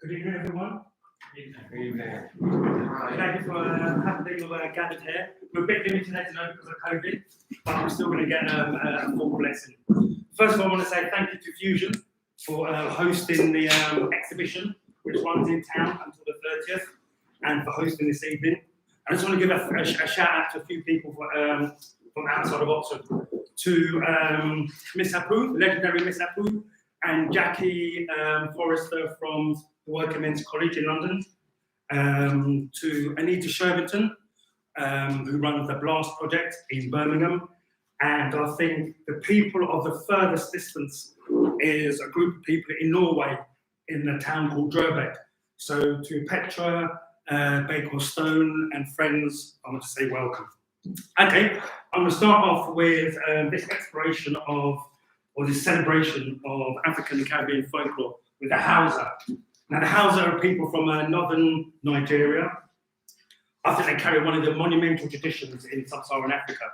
Good evening, everyone. Good evening. Thank you for having people gathered here. We're a bit limited tonight because of COVID, but we're still going to get a full blessing. First of all, I want to say thank you to Fusion for hosting the exhibition, which runs in town until the 30th, and for hosting this evening. I just want to give a shout out to a few people from outside of Oxford, to Miss Apu, legendary Miss Apu, and Jackie Forrester from the Working Men's College in London, to Anita Shervington, who runs the Blast Project in Birmingham, and I think the people of the furthest distance is a group of people in Norway in a town called Drøbak. So to Petra, Baker Stone and friends, I want to say welcome. Okay, I'm going to start off with this exploration of, or this celebration of African and Caribbean folklore with the Hausa. Now the Hausa are people from northern Nigeria. I think they carry one of the monumental traditions in sub-Saharan Africa.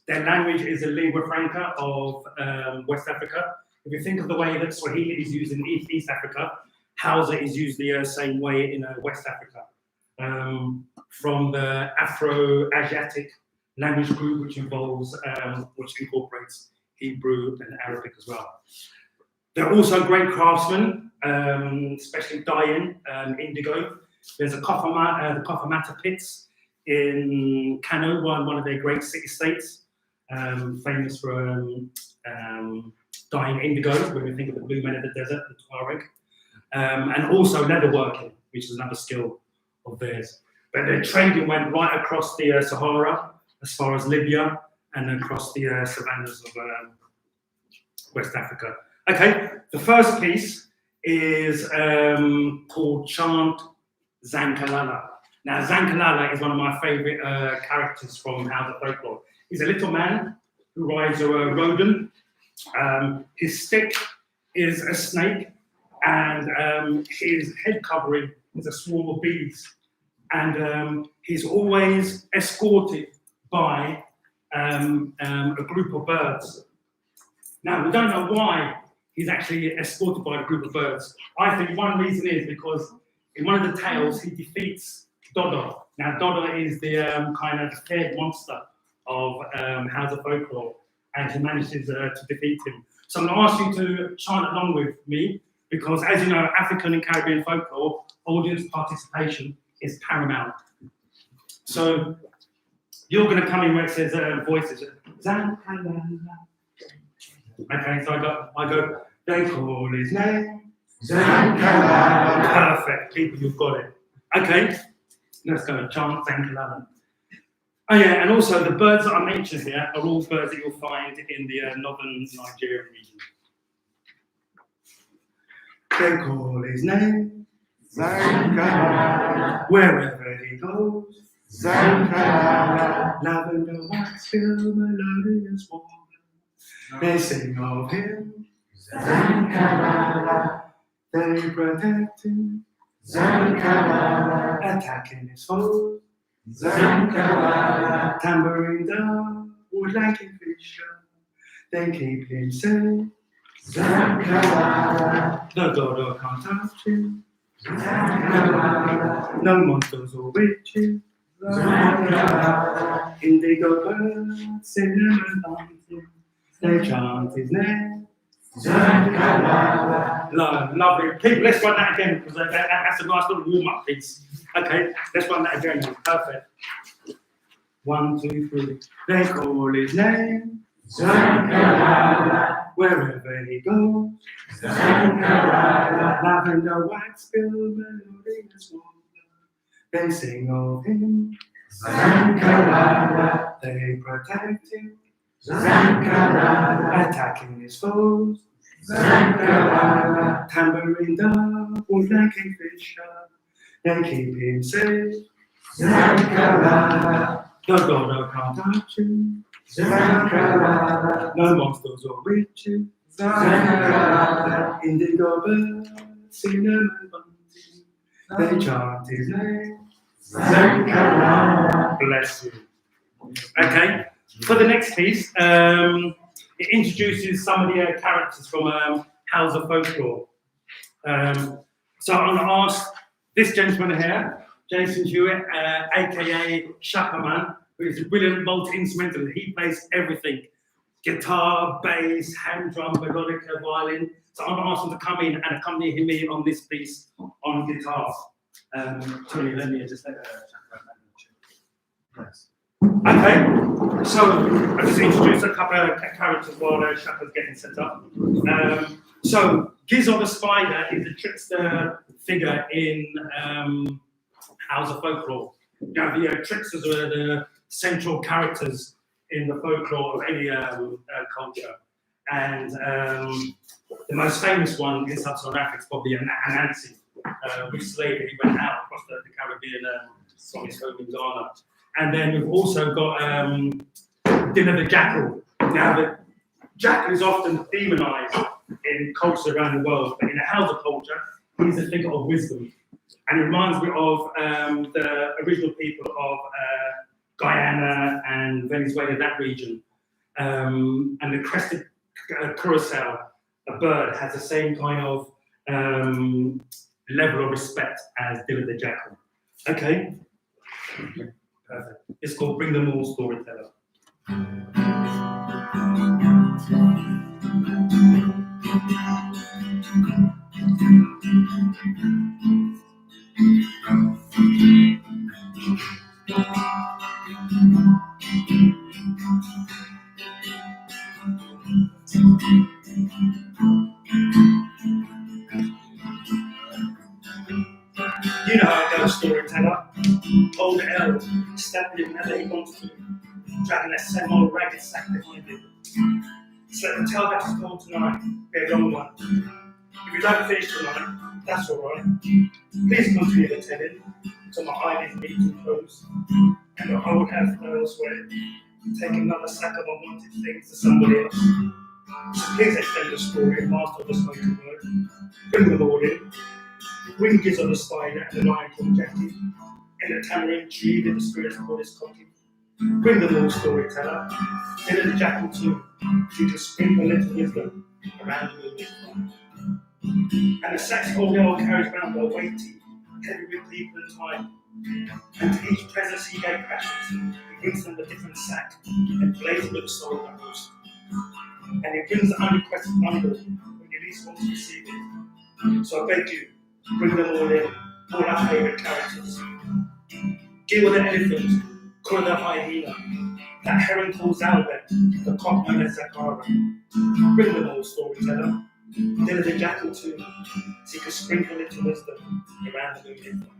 Their language is a lingua franca of West Africa. If you think of the way that Swahili is used in East Africa, Hausa is used the same way in West Africa. From the Afro-Asiatic language group, which incorporates Hebrew and Arabic as well. They're also great craftsmen, especially dyeing indigo. There's the Kofamata pits in Kano, one of their great city-states, famous for dyeing indigo, when we think of the blue men of the desert, the Tuareg. And also leatherworking, which is another skill of theirs. But their trading went right across the Sahara, as far as Libya, and across the savannas of West Africa. Okay, the first piece is called Chant Zankalala. Now, Zankalala is one of my favourite characters from Hausa folklore. He's a little man who rides a rodent. His stick is a snake, and his head covering is a swarm of bees. And he's always escorted by a group of birds. Now, we don't know why he's actually escorted by a group of birds. I think one reason is because in one of the tales, he defeats Dodo. Now, Dodo is the kind of feared monster of Hausa folklore, and he manages to defeat him. So I'm going to ask you to chant along with me, because as you know, African and Caribbean folklore, audience participation is paramount. So you're going to come in where it says voices. Okay, so I go, they call his name. Zankalala. Perfect, people, you've got it. Okay, let's go, chant Zankalala. Oh yeah, and also the birds that I mentioned here are all birds that you'll find in the northern Nigerian region. They call his name Zankalala. Wherever he goes, Zankalala. Lavender, wax, fill, melodious water. They sing of him, Zankalala. They protect him, Zankalala. Attacking his foes, Zankalala. Tambourine down, wood like a fisher. They keep him safe, Zankalala. The Dodo can't touch him, Zankalala. No monsters or witches, Zankalala. Indigo birds, cinnamon bunting. They chant his name, Zankalala. Lovely. People, let's run that again, because that's a nice little warm-up piece. Okay, let's run that again. Perfect. 1, 2, 3. They call his name, Zankalala. Wherever he goes, Zankalala. Lavender, wax, fill, melodious water. They sing of him, Zankalala. They protect him, Zankalala. Attacking his foes, Zankalala. Tambourine down, wood like a fisher. They keep him safe, Zankalala. The Dodo can't touch him, Zankalala. No monsters or witches, Zankalala. Indigo birds, cinnamon bunting. They chant his name, Zankalala. Bless you. Okay. For the next piece, it introduces some of the characters from Hausa folklore. So I'm going to ask this gentleman here, Jason Hewitt, aka Shakaman, who is a brilliant multi-instrumentalist. He plays everything: guitar, bass, hand drum, melodica, violin. So I'm going to ask him to come in and accompany me on this piece on guitar. Tony, let me just okay, so I just introduced a couple of characters while Shaka's getting set up. So Gizzard the Spider is a trickster figure in House of Folklore. Now, the tricksters are the central characters in the folklore of any culture. And the most famous one in Sub-Saharan Africa is probably Anansi, which slave he went out across the Caribbean from his home in Ghana. And then we've also got Dinner the Jackal. Now, the jackal is often demonized in cultures around the world, but in the Hausa culture, he's a figure of wisdom. And it reminds me of the original people of Guyana and Venezuela, that region. And the crested curassow, a bird, has the same kind of level of respect as Dinner the Jackal. Okay? Perfect. It's called Bring Them All Storyteller. You know how it goes, storyteller. Old L, stabbing whenever he wants to, dragging that same old ragged sack behind him. So let the tale that is told tonight be a long one. If you don't finish tonight, that's all right. Please continue the telling until my eyelids meet and close, and the old L elsewhere, take another sack of unwanted things to somebody else. So please extend the story, master of the spoken word. Bring them all in. Bring Gizzard the Spider and the lion called Jackie, and the tamarind tree with the spirits called his cocky. Bring them all, storyteller. Dinner the Jackal too, so you can sprinkle a little wisdom around the moving fire. And the sacks old L carries round are weighty, heavy with people and time. And to each presence he gave passions, he brings them a different sack, and blazing with the soul that roast. And he brings the unrequested bundle when you least want to receive it. So I beg you, bring them all in, all our favourite characters. Gil the elephant, Kura the hyena, that heron called Zalbet, the cock known as Zakara. Bring them all, storyteller. Dinner the Jackal too, so you can sprinkle little wisdom around the moving fire.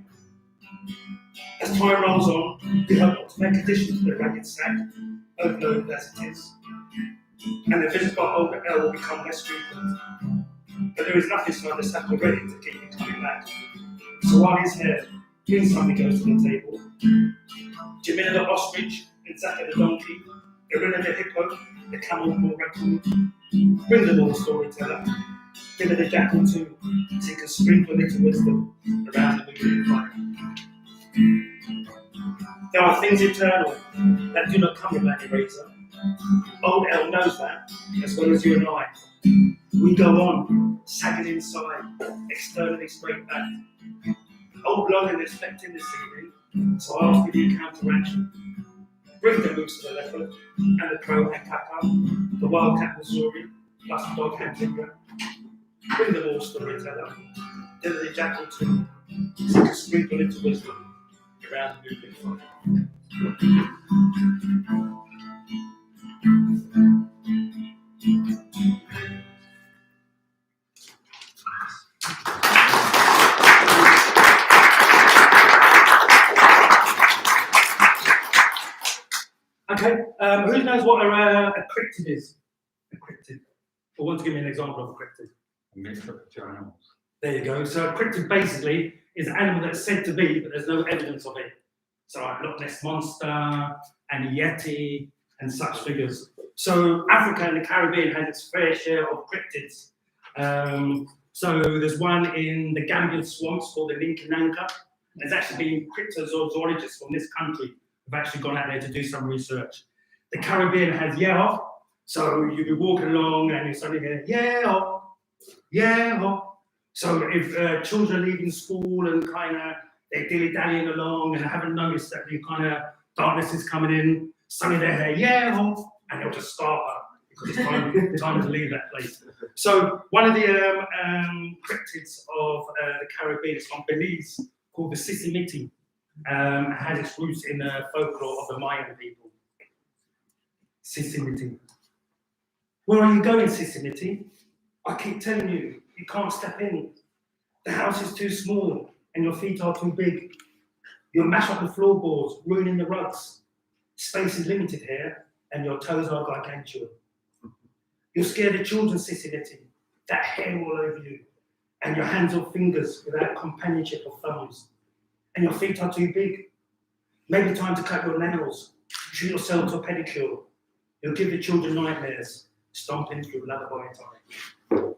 As time rolls on, we hope not to make additions to the ragged sack, overloaded as it is. And the visit by older L will become less frequent. But there is nothing inside the sack already to keep him coming back. So while he's here, please something goes to the table. Jamila the ostrich and Zaka the donkey, Irina the hippo, the camel called raccoon. Bring them all, storyteller. Dinner the Jackal too, so you can sprinkle a little wisdom around the moving fire. There are things eternal that do not come without eraser. Old L knows that, as well as you and I. We go on, sagging inside, externally straight back. Old Logan is expecting this evening, so I'll give you counteraction. Bring the moose to the leopard, and the crow and kaka, the wildcat Missouri, plus the dog and timber. Bring them all, storyteller. Dinner the Jackal too, so you can sprinkle into wisdom around the moving fire. Okay, who knows what a cryptid is? A cryptid. I want to give me an example of a cryptid. A mix of two animals. There you go. So a cryptid basically is an animal that's said to be, but there's no evidence of it. So like Loch Ness Monster and Yeti and such figures. So Africa and the Caribbean has its fair share of cryptids. So there's one in the Gambian swamps called the Linkananka. There's actually been cryptozoologists from this country who've actually gone out there to do some research. The Caribbean has Yeho. So you'll be walking along and you suddenly hear Yeho, Yeho. So if children are leaving school and kind of they're dilly-dallying along and haven't noticed that the kind of darkness is coming in, suddenly they hear, yeah, and they'll just start up because it's time to leave that place. So one of the cryptids of the Caribbean is from Belize, called the Sisimiti, has its roots in the folklore of the Mayan people. Sisimiti. Where are you going, Sisimiti? I keep telling you, you can't step in. The house is too small and your feet are too big. You'll mash up the floorboards, ruining the rugs. Space is limited here and your toes are gargantuan. You'll scare the children, Sisimiti. That hair all over you. And your hands or fingers without companionship of thumbs. And your feet are too big. Maybe time to cut your nails. Treat yourself to a pedicure. You'll give the children nightmares. Stomping through lullaby time.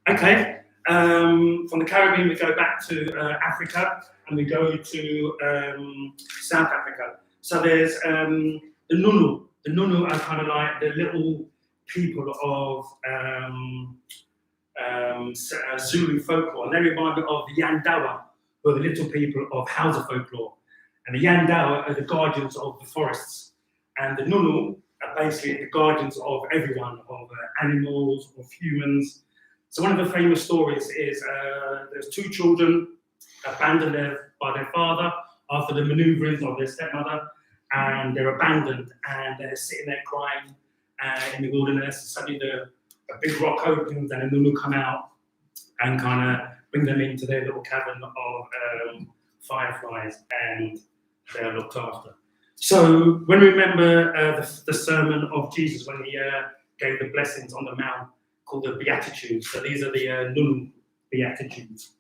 Okay, from the Caribbean we go back to Africa and we go to South Africa. So there's the Nunu. The Nunu are kind of like the little people of Zulu folklore, and they remind me of the Yandawa, who are the little people of Hausa folklore. And the Yandawa are the guardians of the forests, and the Nunu are basically the guardians of everyone, of animals, of humans. So one of the famous stories is there's two children abandoned by their father after the maneuverings of their stepmother, and they're abandoned and they're sitting there crying in the wilderness. Suddenly a big rock opens and the Nunu come out and kind of bring them into their little cabin of fireflies, and they're looked after. So when we remember the sermon of Jesus when he gave the blessings on the mount called the Beatitudes, so these are the Nunu Beatitudes.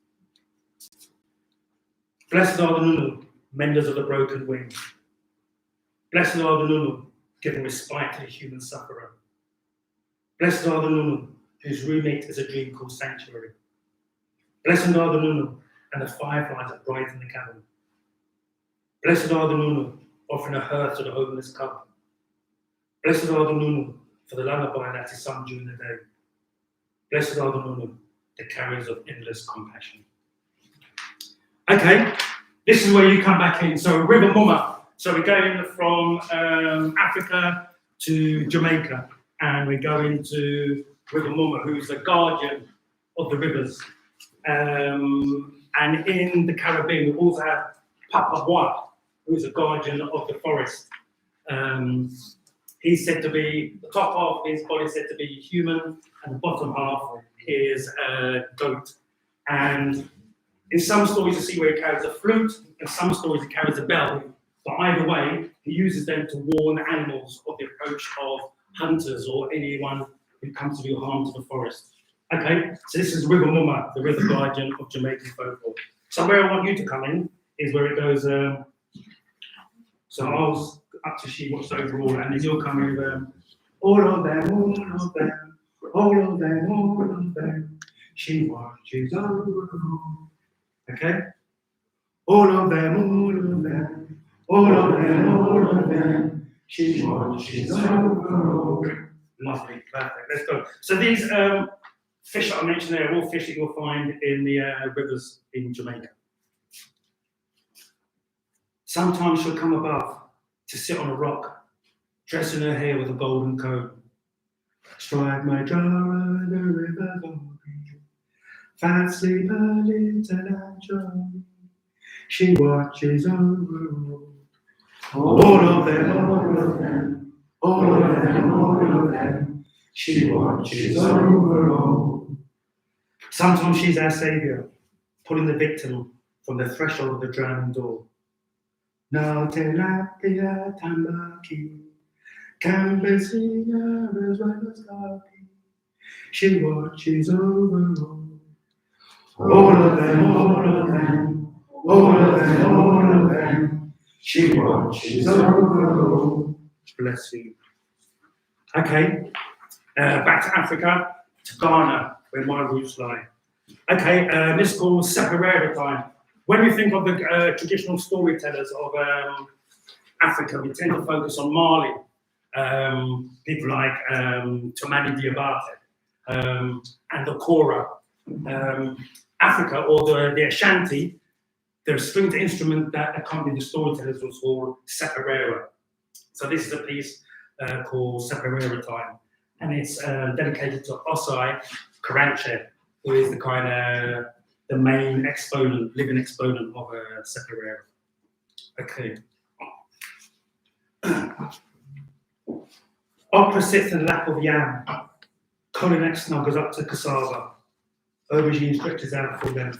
Blessed are the Nunu, menders of the broken wing. Blessed are the Nunu, giving respite to the human sufferer. Blessed are the Nunu, whose roommate is a dream called sanctuary. Blessed are the Nunu, and the fireflies that bright in the cabin. Blessed are the Nunu, offering a hearth to the homeless couple. Blessed are the Nunu, for the lullaby that is sung during the day. Blessed are the Nunu, the carriers of endless compassion. Okay, this is where you come back in. So River Mumma. So we're going from Africa to Jamaica, and we're going to River Mumma, who's the guardian of the rivers. And in the Caribbean, we also have Papa Bois, who's a guardian of the forest. He's said to be, the top half of his body is said to be human, and the bottom half is a goat. And in some stories, you see where he carries a flute, in some stories, he carries a bell. But either way, he uses them to warn animals of the approach of hunters or anyone who comes to do harm to the forest. Okay, so this is River Mumma, the river guardian of Jamaican folklore. So where I want you to come in is where it goes. So I was up to she watched overall, and then you'll come in. All of them, all of them, all of them, all of them. She watches overall. Okay, all of them, all of them, all of them, all of them. She watches overall. Lovely, perfect. Let's go. So these fish that I mentioned there are all fish that you'll find in the rivers in Jamaica. Sometimes she'll come above to sit on a rock, dressing her hair with a golden comb. Strike my jar on the river going, fast sleep a little natural. She watches over all of them, all of them, all of them, all of them. She watches over all. Sometimes she's our saviour, pulling the victim from the threshold of the drowning door. Now tilapia tambaki, campesina as well as happy. She watches over all of them, all of them, all of them, all of them. She watches over all. Bless you. Okay, back to Africa, to Ghana, where my roots lie. Okay, this is called Separera time. When we think of the traditional storytellers of Africa, we tend to focus on Mali. People like Tomani Diabate and the Kora, Africa, or the Ashanti, the stringed instrument that accompanied the storytellers was called Separera. So this is a piece called Separera Time, and it's dedicated to Osai Karanche, who is the kind of the main exponent, living exponent of Separera. Okay. Opera sits in lap of yam. Colinex snuggles up to cassava. Aubergine stretches out for length.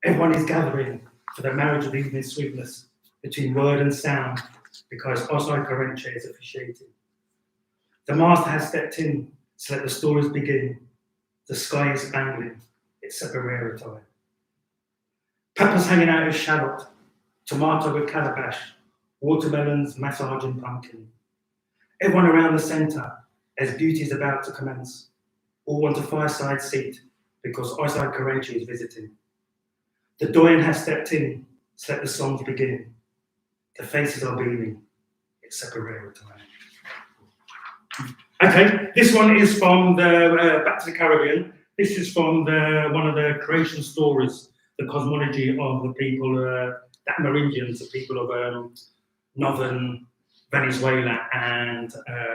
Everyone is gathering for the marriage of evening sweetness between word and sound, because Osai Karenche is officiating. The master has stepped in, so let the stories begin. The sky is spangling, it's Separera time. Peppers hanging out of shallot, tomato with calabash, watermelons massaging pumpkin. Everyone around the centre, as beauty is about to commence, all want a fireside seat because Osai Karenche is visiting. The doyen has stepped in, so let the songs begin. The faces are beaming, it's Separera time. Okay, this one is from the Back to the Caribbean. This is from one of the creation stories, the cosmology of the people, the Amerindians, the people of northern Venezuela and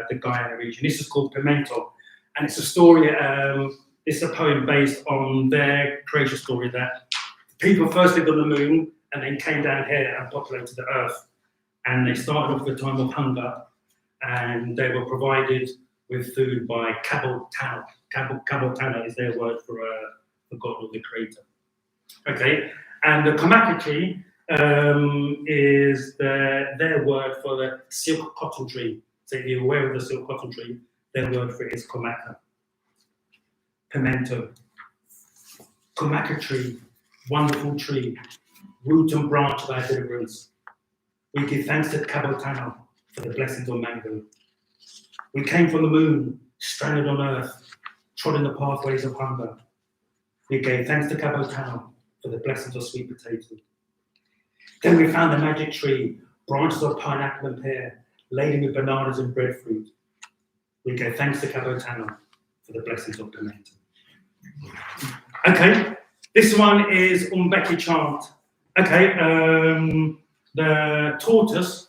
the Guyana region. This is called Pimento, and it's a story, it's a poem based on their creation story that people first lived on the moon and then came down here and populated the earth. And they started off with a time of hunger, and they were provided with food by Cabo Tano. Cabo Tano is their word for God or the creator. Okay, and the Kamakati is their word for the silk cotton tree. So if you're aware of the silk cotton tree, their word for it is Komaka. Pimento. Komaka tree, wonderful tree, root and branch of our deliverance. We give thanks to Cabo Tano for the blessings of mango. We came from the moon, stranded on earth, trodden the pathways of hunger. We gave thanks to Cabo Tano for the blessings of sweet potato. Then we found the magic tree, branches of pineapple and pear, laden with bananas and breadfruit. We gave thanks to Cabo Tano for the blessings of pimento. Okay, this one is Umbeki Chant. Okay, the tortoise,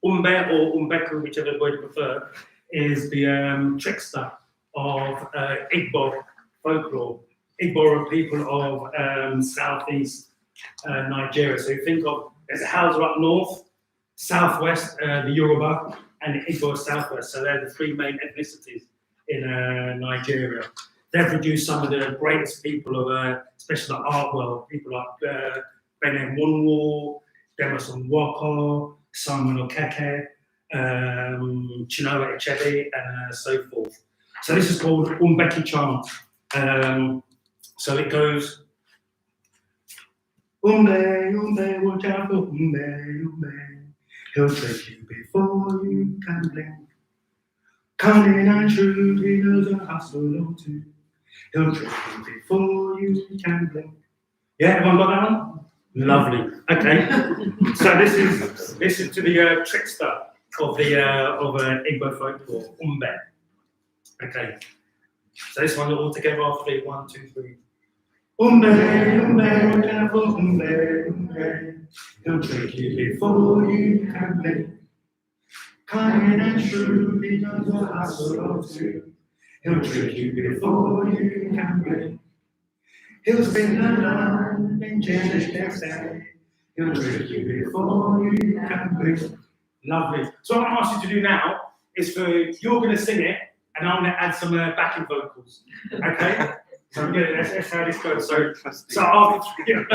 Umbe or Umbeku, whichever word you prefer, is the trickster of Igbo folklore. Igbo are people of southeast Nigeria. So you think of, there's a Hausa up north, southwest, the Yoruba, and the Igbo southwest. So they're the three main ethnicities in Nigeria. They've produced some of the greatest people of, especially the art world, people like Benin Munwo, Demerson Wako, Simon Okeke, Chinua Achebe, and so forth. So this is called Umbeki Chant. So it goes, Umbe, Umbe, watch out for Umbe, Umbe. He'll take you before you can blink. Kind and true, he knows a hustle or two. He'll trick you before you can blink. Yeah, everyone got that one? Lovely. Okay. So this is to the trickster of the Igbo folklore, Umbe. Okay. So this one all together after 3, 1, 2, 3. Umbe, Umbe, careful, Umbe, Umbe. He'll trick you before you can blink. Kind and true, he knows a hustle or two. He'll trick you before you can blink. He'll spin around and change next day. He'll trick you before you can blink. Lovely. So what I'm going to ask you to do now is you're going to sing it, and I'm going to add some backing vocals. Okay? So that's how this goes. So after 3,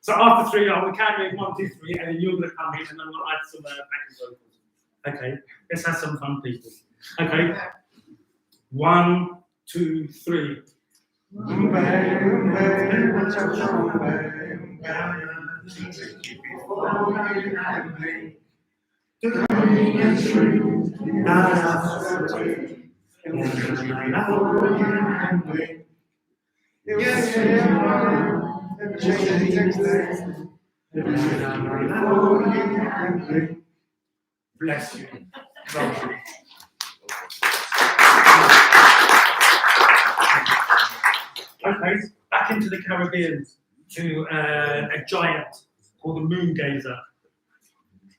so after 3, I'm going to count in 1, 2, 3, and then you're going to come in, and I'm going to add some backing vocals. Okay? Let's have some fun, people. Okay? 1, 2, 3. Umbe, Umbe, watch out for Umbe, Umbe. Trick you before you can blink. The coming and true, that's the way. He'll trick you before you can blink. Yes, change next day. Before you can blink. Bless you. Love you. Okay, back into the Caribbean to a giant called the moon gazer.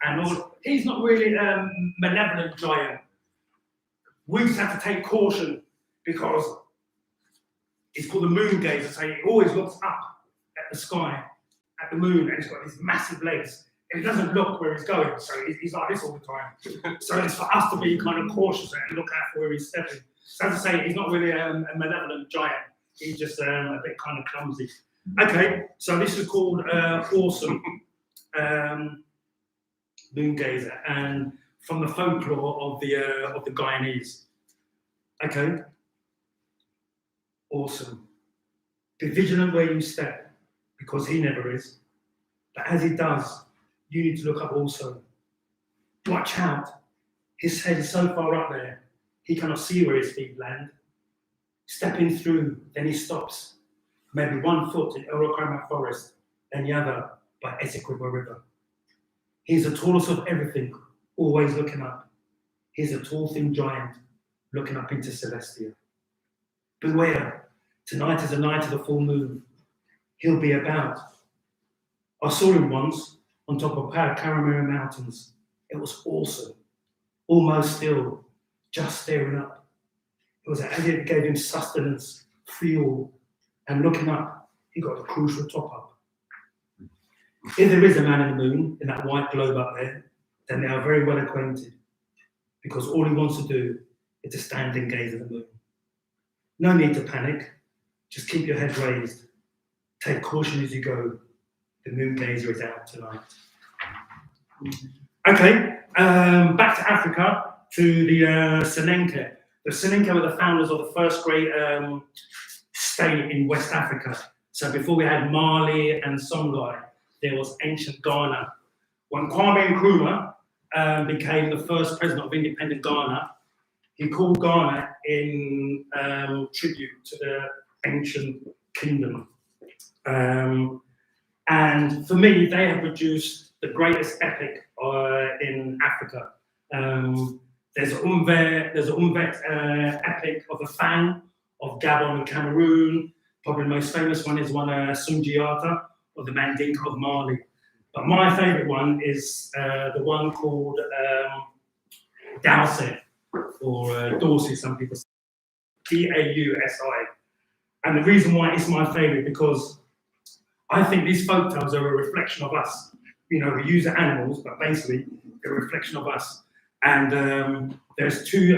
And he's not really a malevolent giant. We just have to take caution because he's called the moon gazer, so he always looks up at the sky, at the moon, and he's got these massive legs. And he doesn't look where he's going, so he's like this all the time. So it's for us to be kind of cautious and look out for where he's stepping. So as I say, he's not really a malevolent giant. He's just a bit kind of clumsy. Okay, so this is called Awesome Moon Gazer, and from the folklore of the Guyanese. Okay, awesome. Be vigilant where you step, because he never is. But as he does, you need to look up also. Watch out. His head is so far up there, he cannot see where his feet land. Stepping through, then he stops. Maybe 1 foot in Orocama Forest, and the other by Essequibo River. He's the tallest of everything, always looking up. He's a tall, thin giant, looking up into Celestia. Beware, tonight is the night of the full moon. He'll be about. I saw him once on top of Caramera Mountains. It was awesome, almost still, just staring up. It was as if it gave him sustenance, fuel, and looking up, he got the crucial top up. If there is a man in the moon, in that white globe up there, then they are very well acquainted, because all he wants to do is to stand and gaze at the moon. No need to panic, just keep your head raised. Take caution as you go. The moon gazer is out tonight. Okay, back to Africa, to the Senenke. The Senenke were the founders of the first great state in West Africa. So before we had Mali and Songhai, there was ancient Ghana. When Kwame Nkrumah became the first president of independent Ghana, he called Ghana in tribute to the ancient kingdom. And for me, they have produced the greatest epic in Africa. There's an Umvet epic of the Fang of Gabon and Cameroon. Probably the most famous one is one Sundiata of the Mandinka of Mali. But my favourite one is the one called Dause, or Dorsi, some people say, Dausi. And the reason why it's my favourite, because I think these folk tales are a reflection of us. You know, we use animals, but basically they're a reflection of us. And there's two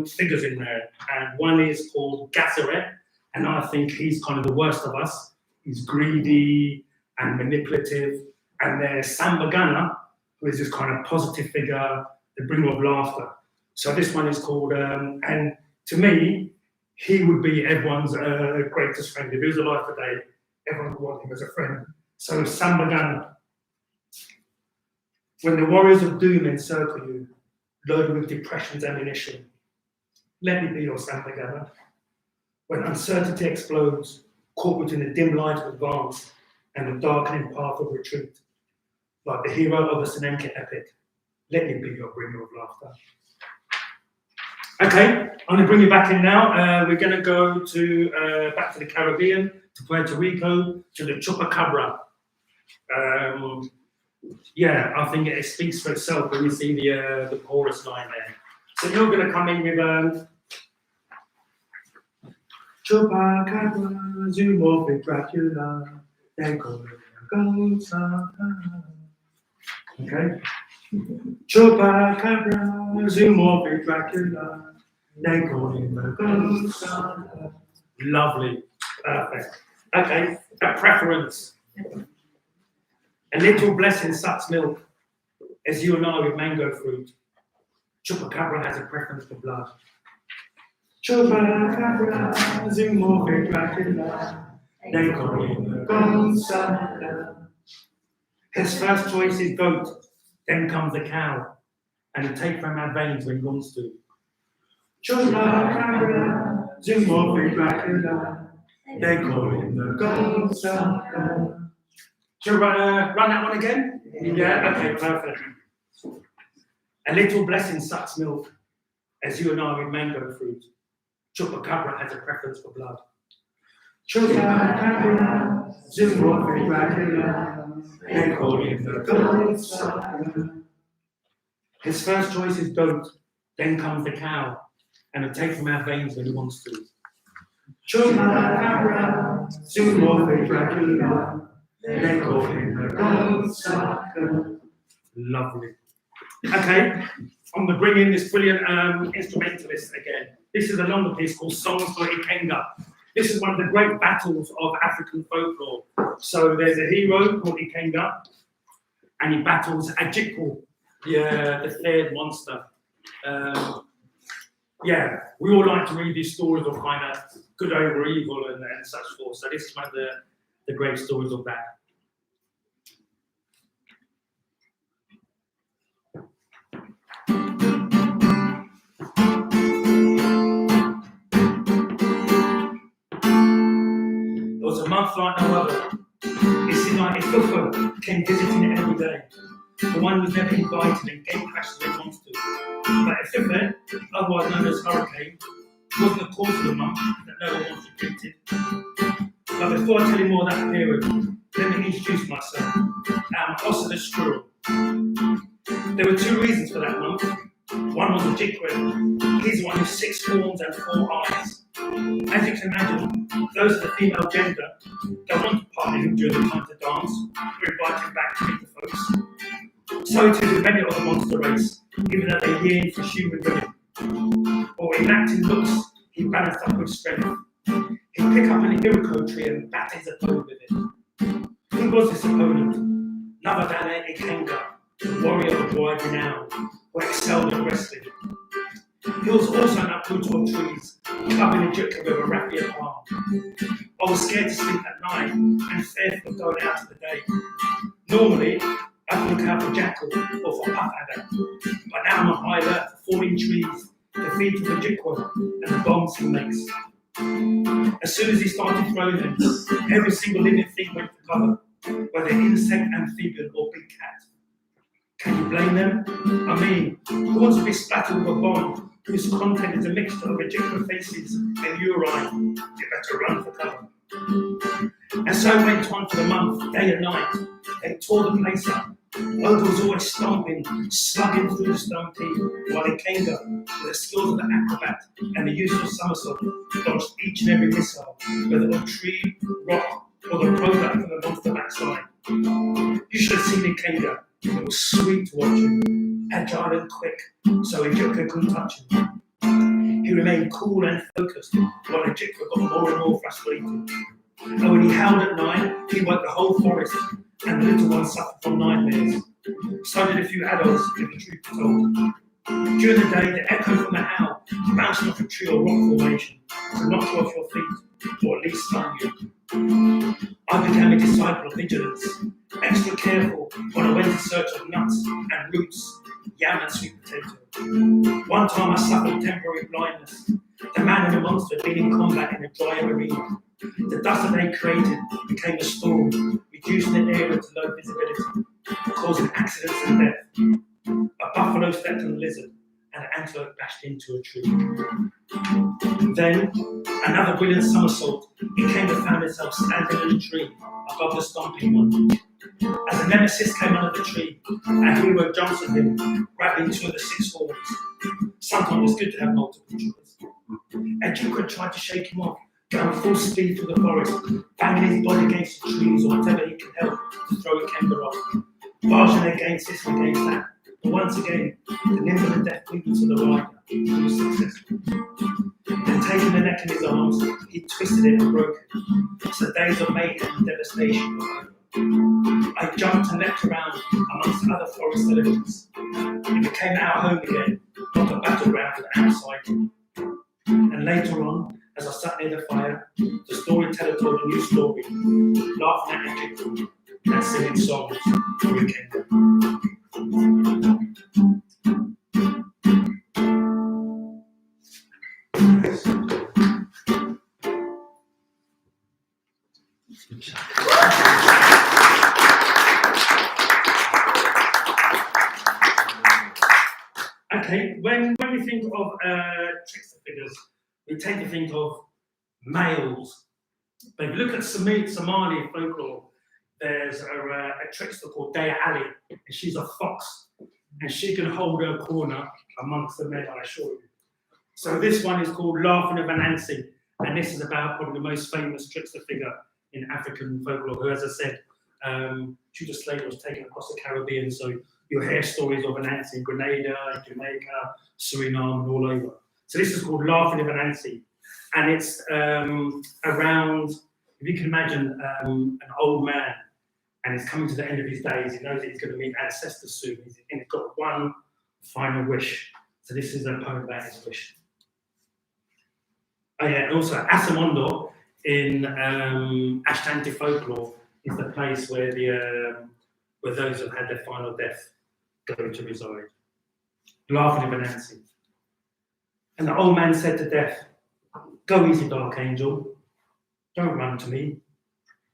figures in there, and one is called Gasseret, and I think he's kind of the worst of us. He's greedy and manipulative. And there's Sambagana, who is this kind of positive figure, the bringer of laughter. So this one is called, and to me, he would be everyone's greatest friend. If he was alive today, everyone would want him as a friend. So Sambagana. When the warriors of doom encircle you, loaded with depression's ammunition, let me be your Sambagana. When uncertainty explodes, caught between the dim light of advance and the darkening path of retreat, like the hero of the Senenke epic, let me be your bringer of laughter. Okay, I'm going to bring you back in now. We're going to go to back to the Caribbean, to Puerto Rico, to the Chupacabra. Yeah, I think it speaks for itself when you see the chorus line there. So you're going to come in with Chupacabra, zoomorphic Dracula, they call it ghost. Okay. Chupacabra, zoomorphic Dracula, they call him the ghost. Lovely, perfect. Okay, a preference. A little blessing sucks milk, as you and I with mango fruit. Chupacabra has a preference for blood. Chupacabra, zoomorphic Dracula, they call him the ghost. His first choice is goat, then comes the cow, and he takes from our veins when he wants to. Chupacabra, zoomorphic Dracula, they call him the ghost. Shall we run that one again? Yeah, okay, perfect. A little blessing sucks milk, as you and I with mango fruit. Chupacabra has a preference for blood. Dracula, Zimorphic Dracula, they call him the goat sucker. His first choice is goat, then comes the cow, and it takes him out veins when he wants to. Dracula, Zimorphic Dracula, they call him the goat sucker. Lovely. Okay, I'm going to bring in this brilliant instrumentalist again. This is a longer piece called Songs for Ikenga. This is one of the great battles of African folklore. So there's a hero called Ikenga, and he battles Ajikwu, the third monster. Yeah, we all like to read these stories of kind of good over evil and such forth. So this is one of the great stories of that. It was a month like no other. It seemed like Ifufu came visiting every day. The one who's never invited and gate crashes when he wants to. But Ifufu, otherwise known as Hurricane, wasn't the cause of the month that no one wants to greet it. But before I tell you more of that period, let me introduce myself. I'm Ossa the Squirrel. There were two reasons for that month. One was Ajikwu. He's the one with 6 horns and 4 eyes. As you can imagine, those of the female gender don't want to partner him during the time to dance or invite him back to meet the folks. So too do many of the monster race, even though they yearn for human women. Or in acting looks, he balanced up with strength. He'd pick up an iroko tree and bat his opponent with it. Who was this opponent? None other than Ikenga, the warrior of wide renown, who excelled at wrestling. He was also an uprooter of trees, clubbing a jukka with a rapier palm. I was scared to sleep at night and fearful of going out of the day. Normally, I'd look out for jackal or for puff adder, but now I'm on high alert for falling trees, the feet of the jukka, and the bombs he makes. As soon as he started throwing them, every single living thing went for cover, whether insect, amphibian, or big cat. Can you blame them? I mean, who wants to be splattered with a bomb whose content is a mixture of Ajikwu faces and urine? You better run for cover. And so it went on for the month, day and night. They tore the place up. Ogre was always stomping, slugging through the stone teeth, while Ikenga, with the skills of the acrobat and the use of somersault, dodged each and every missile, whether on tree, rock, or the product from the monster backside. You should have seen Ikenga. It was sweet to watch him, agile and quick, so Ajikwu couldn't touch him. He remained cool and focused, while Ajikwu got more and more frustrated. And when he howled at night, he woke the whole forest, and the little ones suffered from nightmares. So did a few adults, if the truth be told. During the day, the echo from the howl bounced off a tree or rock formation to knock you off your feet, or at least stun you. I became a disciple of vigilance, extra careful when I went in search of nuts and roots, yam and sweet potato. One time I suffered temporary blindness. The man and the monster had been in combat in a dry arena. The dust that they created became a storm, reducing the area to low visibility, causing accidents and death. A buffalo stepped on a lizard, and an antelope bashed into a tree. Then, another brilliant somersault, Ikenga found himself standing in a tree above the stomping one. As a nemesis came under the tree, a hero jumps at him, grabbing 2 of the 6 horns. Sometimes it's good to have multiple choice. Ajikwu tried to shake him off, going full speed through the forest, banging his body against the trees or whatever he could help to throw Ikenga off. Barging against this and against that. But once again, the nimble and deft movements of the rider, he was successful. Then taking the neck in his arms, he twisted it and broke it. So days of mayhem and devastation were over. I jumped and leapt around amongst other forest elements. It became our home again, not a battleground for the outside. And later on, as I sat near the fire, the storyteller told a new story, laughing at Ajikwu and singing songs for Ikenga. Okay, when we think of trickster figures, we tend to think of males But if you look at Somali folklore, there's a trickster called Dea Ali, and she's a fox, and she can hold her corner amongst the men, I assure you. So this one is called Laughing of Anansi, and this is about probably the most famous trickster figure in African folklore, who, as I said, Judas Slade was taken across the Caribbean, so you'll hear stories of Anansi in Grenada, Jamaica, Suriname, and all over. So this is called Laughing of Anansi, and it's around, if you can imagine an old man, and he's coming to the end of his days, he knows that he's going to meet ancestors soon, and he's got one final wish. So this is a poem about his wish. Oh yeah, and also Asamondo in Ashanti folklore is the place where where those who've had their final death go to reside. Laughing of Anansi. And the old man said to death, "Go easy, dark angel. Don't run to me.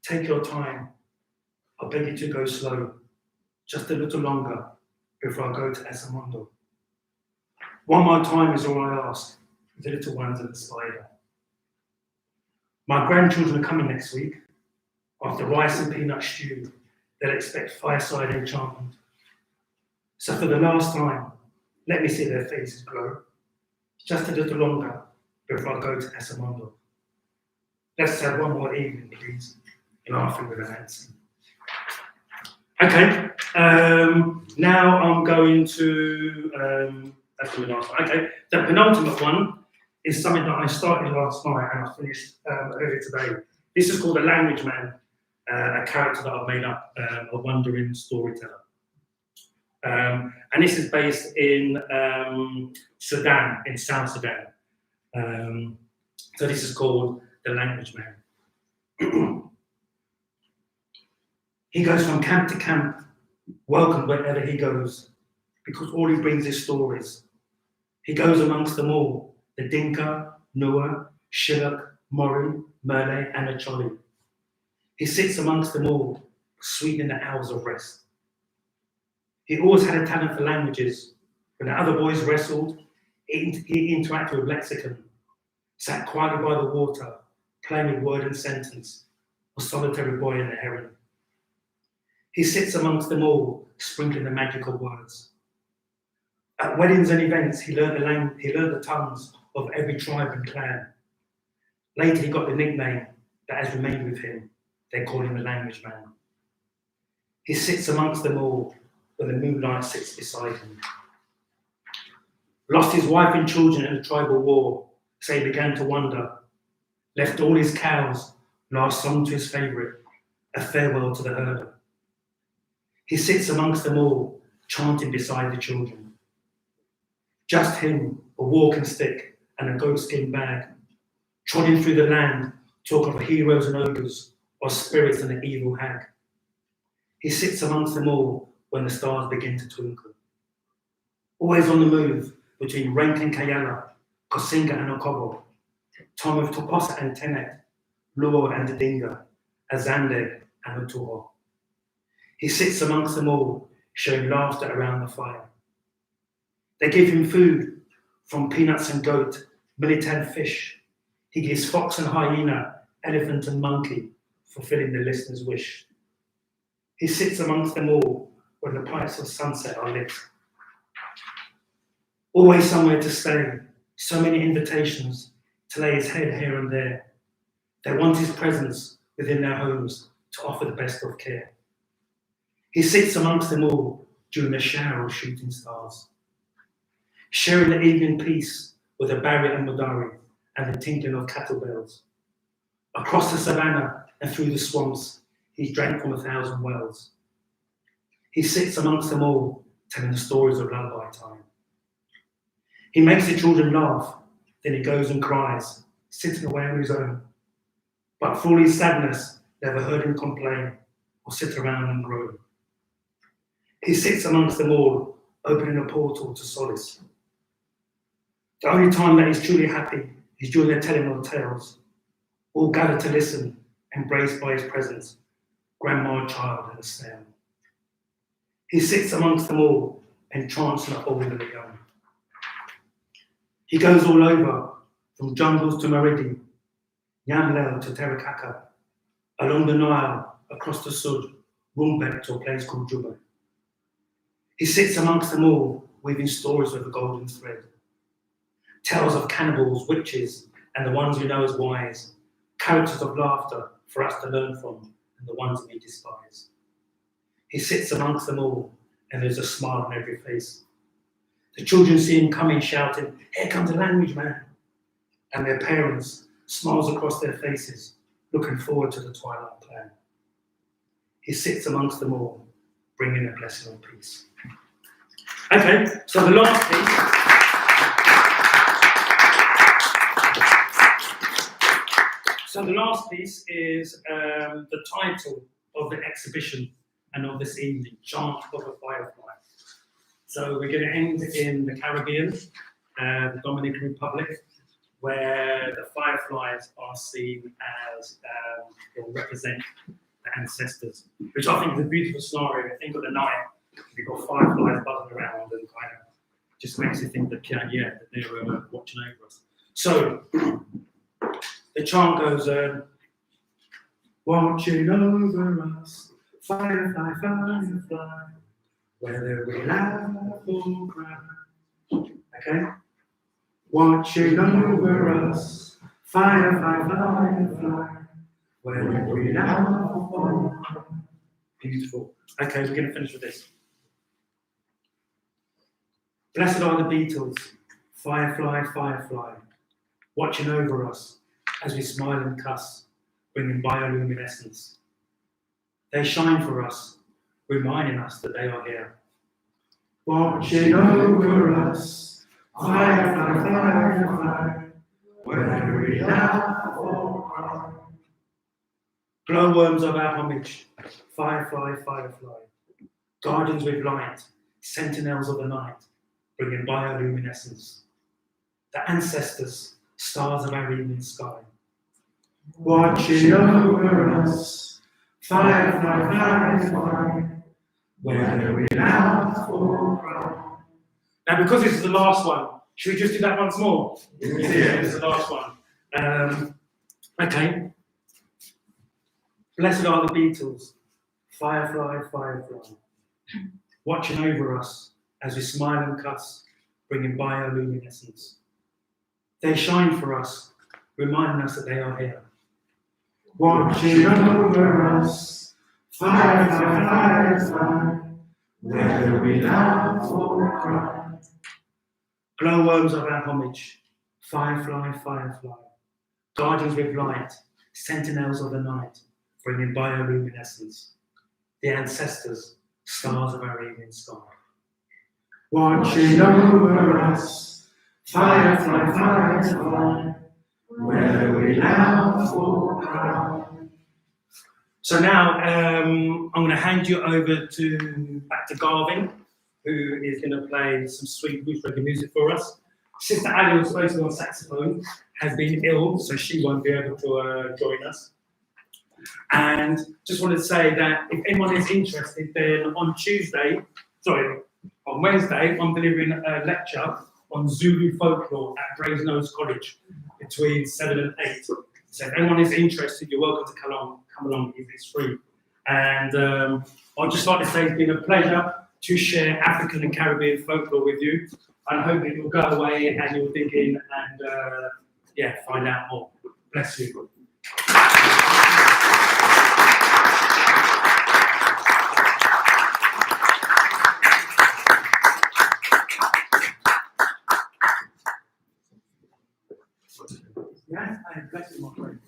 Take your time. I beg you to go slow, just a little longer before I go to Asamondo. One more time is all I ask, the little ones and the spider. My grandchildren are coming next week. After rice and peanut stew, they'll expect fireside enchantment. So for the last time, let me see their faces glow, just a little longer before I go to Asamondo. Let's have one more evening, please, laughing with Anansi." Okay, now I'm going to, that's the last one. Okay, the penultimate one is something that I started last night and I finished earlier today. This is called The Language Man, a character that I've made up, a wandering storyteller. And this is based in Sudan, in South Sudan. So this is called The Language Man. He goes from camp to camp, welcomed wherever he goes, because all he brings is stories. He goes amongst them all, the Dinka, Nua, Shilluk, Mori, Malay, and Acholi. He sits amongst them all, sweetening the hours of rest. He always had a talent for languages. When the other boys wrestled, he interacted with lexicon, sat quietly by the water, playing with word and sentence, a solitary boy in the heron. He sits amongst them all, sprinkling the magical words. At weddings and events, he learned the tongues of every tribe and clan. Later, he got the nickname that has remained with him. They call him the Language Man. He sits amongst them all when the moonlight sits beside him. Lost his wife and children in a tribal war, so he began to wonder. Left all his cows, last song to his favourite, a farewell to the herder. He sits amongst them all, chanting beside the children. Just him, a walking stick and a goatskin bag, trotting through the land, talk of heroes and ogres, or spirits and an evil hag. He sits amongst them all when the stars begin to twinkle. Always on the move between Rank and Kayala, Kosinga and Okobo, time of Toposa and Tenet, Luo and Didinga, Azande and Utuho. He sits amongst them all, showing laughter around the fire. They give him food, from peanuts and goat, militant fish. He gives fox and hyena, elephant and monkey, fulfilling the listener's wish. He sits amongst them all when the pipes of sunset are lit. Always somewhere to stay, so many invitations to lay his head here and there. They want his presence within their homes to offer the best of care. He sits amongst them all during a shower of shooting stars, sharing the evening peace with a Barry and Mudari and the tinkling of cattle bells. Across the savannah and through the swamps, he drank from 1,000 wells. He sits amongst them all, telling the stories of lullaby time. He makes the children laugh, then he goes and cries, sitting away on his own. But for all his sadness, never heard him complain or sit around and groan. He sits amongst them all, opening a portal to solace. The only time that he's truly happy is during the telling of tales. All gather to listen, embraced by his presence, grandma, child, and a snail. He sits amongst them all, entrancing the old and the young. He goes all over, from jungles to Maridi, Yamlel to Terakaka, Along the Nile, across the Sud, Rumbek to a place called Juba. He sits amongst them all, weaving stories with a golden thread. Tales of cannibals, witches, and the ones we know as wise. Characters of laughter for us to learn from, and the ones we despise. He sits amongst them all, and there's a smile on every face. The children see him coming, shouting, "Here comes the language man." And their parents, smiles across their faces, looking forward to the twilight plan. He sits amongst them all, bringing a blessing of peace. Okay, so the last piece. So the last piece is the title of the exhibition and of this evening, Chant of a Firefly. So we're going to end in the Caribbean, the Dominican Republic, where the fireflies are seen as or represent the ancestors, which I think is a beautiful scenario. I think of the night, you've got fireflies buzzing around and kind of just makes you think that, that they're watching over us. So the chant goes, watching over us, firefly, firefly, whether we laugh or cry. Okay? Watching over us, firefly, firefly, whether we laugh or cry. Beautiful. Okay, we're going to finish with this. Blessed are the beetles, firefly, firefly, watching over us as we smile and cuss, bringing bioluminescence. They shine for us, reminding us that they are here. Watching over us, firefly, firefly, whether we laugh or cry. Glowworms of our homage, firefly, firefly, guardians with light, sentinels of the night, bringing bioluminescence. The ancestors, stars of our evening sky. Watching over us, firefly, firefly, whether we laugh or cry. Now, because this is the last one, should we just do that once more? Yeah, this is the last one. Okay. Blessed are the beetles, firefly, firefly, watching over us as we smile and cuss, bringing bioluminescence. They shine for us, reminding us that they are here. Watching over us, firefly, firefly, whether we laugh or cry. Glowworms of our homage, firefly, firefly, guardians with light, sentinels of the night, bringing bioluminescence. The ancestors, stars of our evening sky. Watching over us, firefly, firefly, whether we laugh or cry. So now I'm going to hand you over back to Garvin, who is going to play some sweet roots reggae music for us. Sister Ali, who's supposed to be on saxophone, has been ill, so she won't be able to join us. And just wanted to say that if anyone is interested, then on Wednesday, I'm delivering a lecture on Zulu folklore at Brasenose College between 7 and 8. So if anyone is interested, you're welcome to come along if it's free. And I'd just like to say it's been a pleasure to share African and Caribbean folklore with you. I hope it will go away and you'll dig in and find out more. Bless you. Yes, I am blessed, my friend.